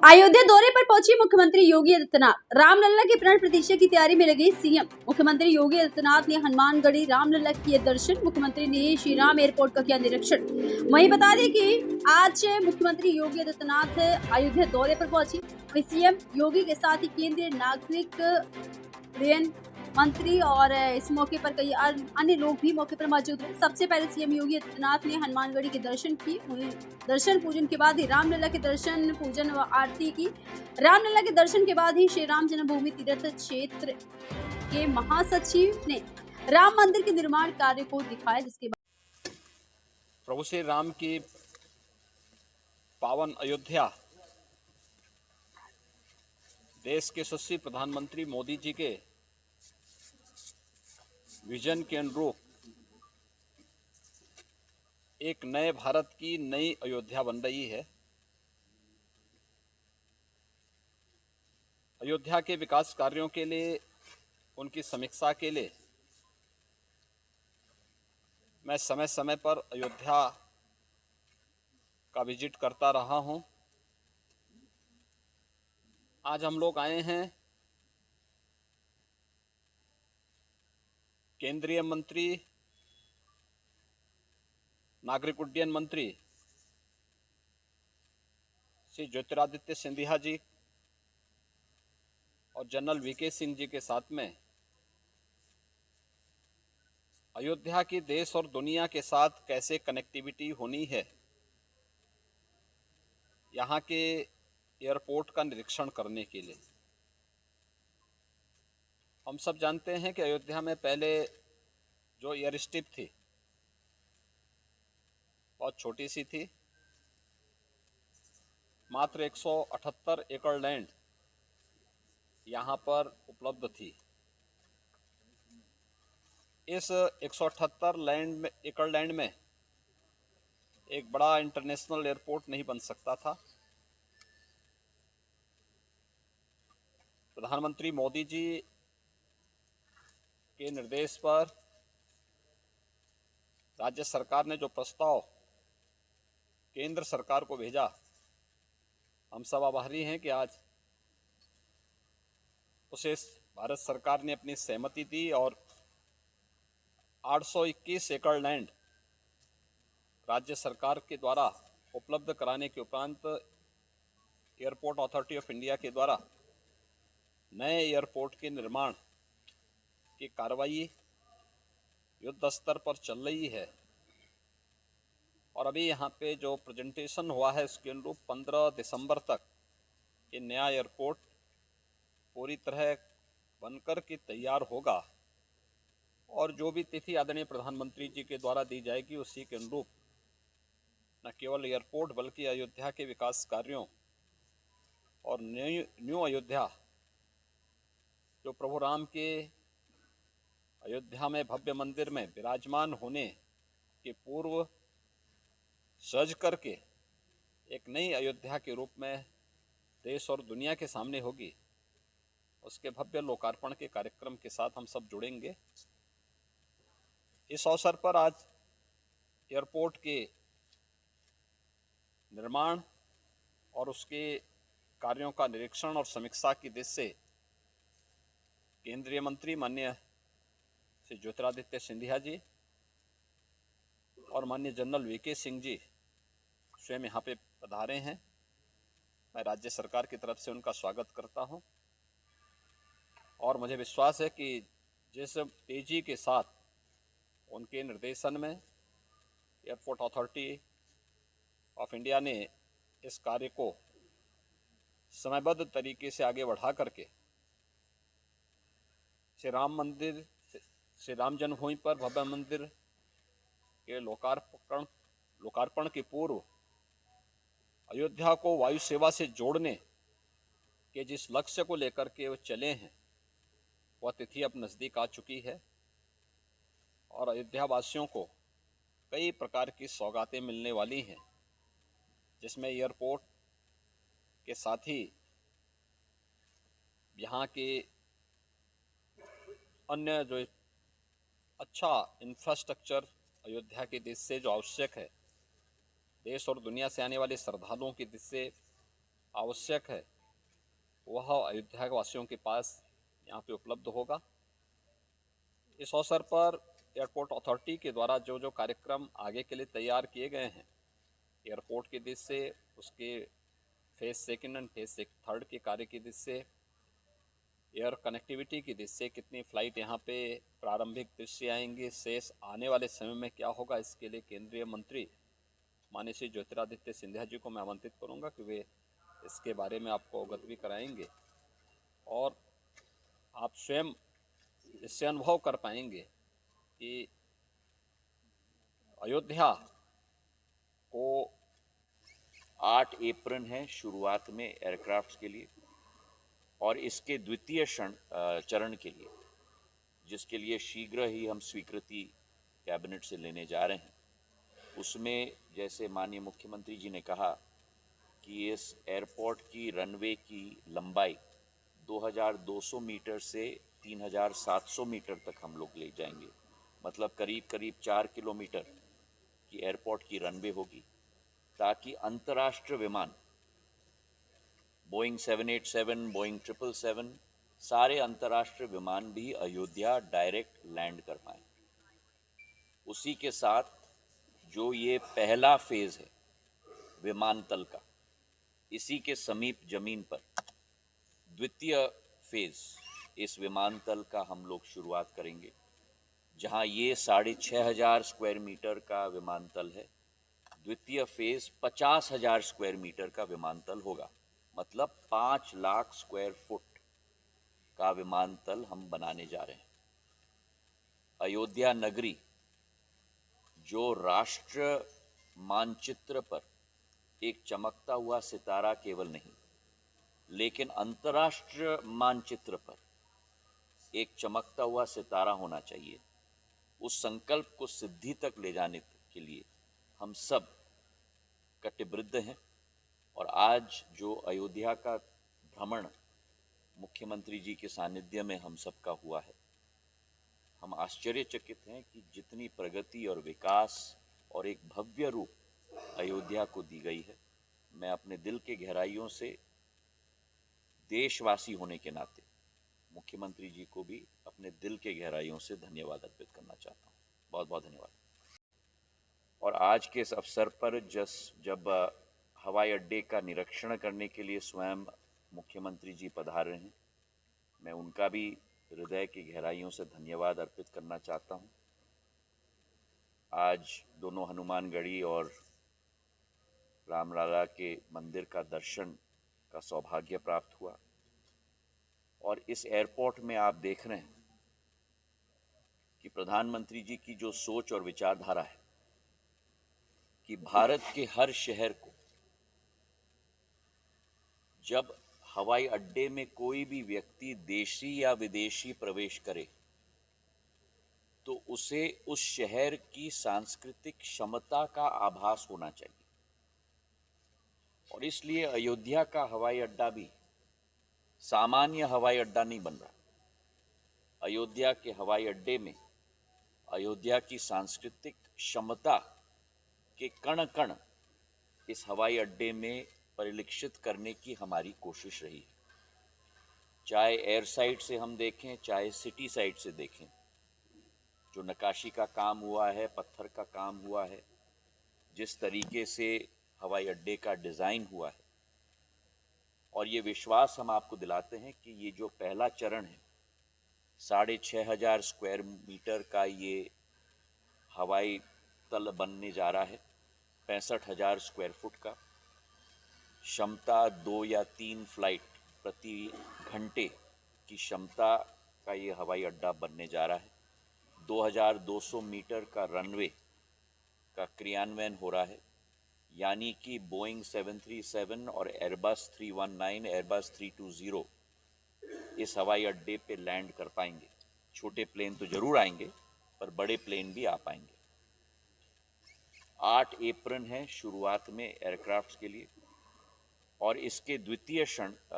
अयोध्या दौरे पर पहुंची मुख्यमंत्री योगी आदित्यनाथ। रामलला के प्राण प्रतिष्ठा की तैयारी में लगे सीएम। मुख्यमंत्री योगी आदित्यनाथ ने हनुमानगढ़ी रामलला किए दर्शन। मुख्यमंत्री ने श्री राम एयरपोर्ट का किया निरीक्षण। वहीं बता दें कि आज मुख्यमंत्री योगी आदित्यनाथ अयोध्या दौरे पर पहुंची। वहीं सीएम योगी के साथ ही केंद्रीय नागरिक उड्डयन मंत्री और इस मौके पर कई अन्य लोग भी मौके पर मौजूद रहे। सबसे पहले सीएम योगी आदित्यनाथ ने हनुमानगढ़ी के दर्शन किए। दर्शन पूजन के बाद ही रामलला के दर्शन पूजन व आरती की। रामलला के दर्शन के बाद ही श्री राम जन्मभूमि तीर्थ क्षेत्र के महासचिव ने राम मंदिर के निर्माण कार्य को दिखाया, जिसके बाद प्रभु श्री राम की पावन अयोध्या देश के यशस्वी प्रधानमंत्री मोदी जी के विजन के अनुरूप एक नए भारत की नई अयोध्या बन रही है। अयोध्या के विकास कार्यों के लिए, उनकी समीक्षा के लिए मैं समय समय पर अयोध्या का विजिट करता रहा हूं। आज हम लोग आए हैं केंद्रीय मंत्री, नागरिक उड्डयन मंत्री श्री ज्योतिरादित्य सिंधिया जी और जनरल वीके सिंह जी के साथ में अयोध्या की देश और दुनिया के साथ कैसे कनेक्टिविटी होनी है, यहाँ के एयरपोर्ट का निरीक्षण करने के लिए। हम सब जानते हैं कि अयोध्या में पहले जो एयर स्ट्रिप थी बहुत छोटी सी थी, मात्र 178 एकड़ लैंड यहाँ पर उपलब्ध थी। इस 178 एकड़ लैंड में एक बड़ा इंटरनेशनल एयरपोर्ट नहीं बन सकता था। प्रधानमंत्री मोदी जी के निर्देश पर राज्य सरकार ने जो प्रस्ताव केंद्र सरकार को भेजा, हम सब आभारी हैं कि आज उसे भारत सरकार ने अपनी सहमति दी और 821 एकड़ लैंड राज्य सरकार के द्वारा उपलब्ध कराने के उपरांत एयरपोर्ट अथॉरिटी ऑफ इंडिया के द्वारा नए एयरपोर्ट के निर्माण की कार्रवाई युद्ध स्तर पर चल रही है। और अभी यहाँ पे जो प्रेजेंटेशन हुआ है उसके अनुरूप 15 दिसंबर तक ये नया एयरपोर्ट पूरी तरह बनकर के तैयार होगा और जो भी तिथि आदरणीय प्रधानमंत्री जी के द्वारा दी जाएगी उसी के अनुरूप न केवल एयरपोर्ट बल्कि अयोध्या के विकास कार्यों और न्यू अयोध्या जो प्रभु राम के अयोध्या में भव्य मंदिर में विराजमान होने के पूर्व सज करके एक नई अयोध्या के रूप में देश और दुनिया के सामने होगी, उसके भव्य लोकार्पण के कार्यक्रम के साथ हम सब जुड़ेंगे। इस अवसर पर आज एयरपोर्ट के निर्माण और उसके कार्यों का निरीक्षण और समीक्षा की दृष्टि से केंद्रीय मंत्री माननीय श्री ज्योतिरादित्य सिंधिया जी और माननीय जनरल वीके सिंह जी स्वयं यहाँ पे पधारे हैं। मैं राज्य सरकार की तरफ से उनका स्वागत करता हूँ और मुझे विश्वास है कि जिस तेजी के साथ उनके निर्देशन में एयरपोर्ट अथॉरिटी ऑफ इंडिया ने इस कार्य को समयबद्ध तरीके से आगे बढ़ा करके श्री राम मंदिर, श्री राम जन्मभूमि पर भव्य मंदिर के लोकार्पण के पूर्व अयोध्या को वायु सेवा से जोड़ने के जिस लक्ष्य को लेकर के वो चले हैं वह तिथि अब नज़दीक आ चुकी है और अयोध्या वासियों को कई प्रकार की सौगातें मिलने वाली हैं, जिसमें एयरपोर्ट के साथ ही यहाँ के अन्य जो अच्छा इंफ्रास्ट्रक्चर अयोध्या के दृष्टि से जो आवश्यक है, देश और दुनिया से आने वाले श्रद्धालुओं की दृष्टि से आवश्यक है वह अयोध्या वासियों के पास यहाँ पे उपलब्ध होगा। इस अवसर पर एयरपोर्ट अथॉरिटी के द्वारा जो जो कार्यक्रम आगे के लिए तैयार किए गए हैं, एयरपोर्ट की दृष्टि से, उसके phase second and phase third के कार्य की दृष्टि से, एयर कनेक्टिविटी की दृष्टि से कितनी फ़्लाइट यहाँ पे प्रारंभिक दृश्य आएंगे, शेष आने वाले समय में क्या होगा, इसके लिए केंद्रीय मंत्री माननीय श्री ज्योतिरादित्य सिंधिया जी को मैं आमंत्रित करूँगा कि वे इसके बारे में आपको अवगत भी कराएंगे और आप स्वयं इससे अनुभव कर पाएंगे कि अयोध्या को 8 अप्रैल है शुरुआत में एयरक्राफ्ट्स के लिए और इसके द्वितीय चरण के लिए, जिसके लिए शीघ्र ही हम स्वीकृति कैबिनेट से लेने जा रहे हैं। उसमें जैसे माननीय मुख्यमंत्री जी ने कहा कि इस एयरपोर्ट की रनवे की लंबाई 2200 मीटर से 3700 मीटर तक हम लोग ले जाएंगे, मतलब करीब करीब 4 किलोमीटर की एयरपोर्ट की रनवे होगी, ताकि अंतर्राष्ट्रीय विमान बोइंग 787, बोइंग 777, सारे अंतर्राष्ट्रीय विमान भी अयोध्या डायरेक्ट लैंड कर पाएं। उसी के साथ जो ये पहला फेज है विमानतल का, इसी के समीप जमीन पर द्वितीय फेज इस विमानतल का हम लोग शुरुआत करेंगे, जहां ये 6500 स्क्वायर मीटर का विमानतल है। द्वितीय फेज 50,000 स्क्वायर मीटर का विमानतल होगा, मतलब 5 लाख स्क्वायर फुट का विमानतल हम बनाने जा रहे हैं। अयोध्या नगरी जो राष्ट्र मानचित्र पर एक चमकता हुआ सितारा केवल नहीं, लेकिन अंतर्राष्ट्रीय मानचित्र पर एक चमकता हुआ सितारा होना चाहिए। उस संकल्प को सिद्धि तक ले जाने के लिए हम सब कटिबद्ध हैं और आज जो अयोध्या का भ्रमण मुख्यमंत्री जी के सानिध्य में हम सबका हुआ है, हम आश्चर्यचकित हैं कि जितनी प्रगति और विकास और एक भव्य रूप अयोध्या को दी गई है। मैं अपने दिल के गहराइयों से देशवासी होने के नाते मुख्यमंत्री जी को भी अपने दिल के गहराइयों से धन्यवाद अर्पित करना चाहता हूँ। बहुत बहुत धन्यवाद। और आज के इस अवसर पर जब हवाई अड्डे का निरीक्षण करने के लिए स्वयं मुख्यमंत्री जी पधार रहे हैं, मैं उनका भी हृदय की गहराइयों से धन्यवाद अर्पित करना चाहता हूं। आज दोनों हनुमानगढ़ी और रामलला के मंदिर का दर्शन का सौभाग्य प्राप्त हुआ और इस एयरपोर्ट में आप देख रहे हैं कि प्रधानमंत्री जी की जो सोच और विचारधारा है कि भारत के हर शहर को जब हवाई अड्डे में कोई भी व्यक्ति देशी या विदेशी प्रवेश करे तो उसे उस शहर की सांस्कृतिक क्षमता का आभास होना चाहिए। और इसलिए अयोध्या का हवाई अड्डा भी सामान्य हवाई अड्डा नहीं बन रहा। अयोध्या के हवाई अड्डे में अयोध्या की सांस्कृतिक क्षमता के कण कण इस हवाई अड्डे में परिलक्षित करने की हमारी कोशिश रही है। चाहे एयर साइड से हम देखें, चाहे सिटी साइड से देखें, जो नक्काशी का काम हुआ है, पत्थर का काम हुआ है, जिस तरीके से हवाई अड्डे का डिज़ाइन हुआ है, और ये विश्वास हम आपको दिलाते हैं कि ये जो पहला चरण है 6500 स्क्वायर मीटर का ये हवाई तल बनने जा रहा है, 65,000 स्क्वायर फुट का, क्षमता 2 या 3 फ्लाइट प्रति घंटे की क्षमता का ये हवाई अड्डा बनने जा रहा है। 2200 मीटर का रनवे का क्रियान्वयन हो रहा है, यानी कि बोइंग 737 और एयरबस 319, एयरबस 320 इस हवाई अड्डे पे लैंड कर पाएंगे। छोटे प्लेन तो जरूर आएंगे, पर बड़े प्लेन भी आ पाएंगे। 8 अप्रैल है शुरुआत में एयरक्राफ्ट्स के लिए और इसके द्वितीय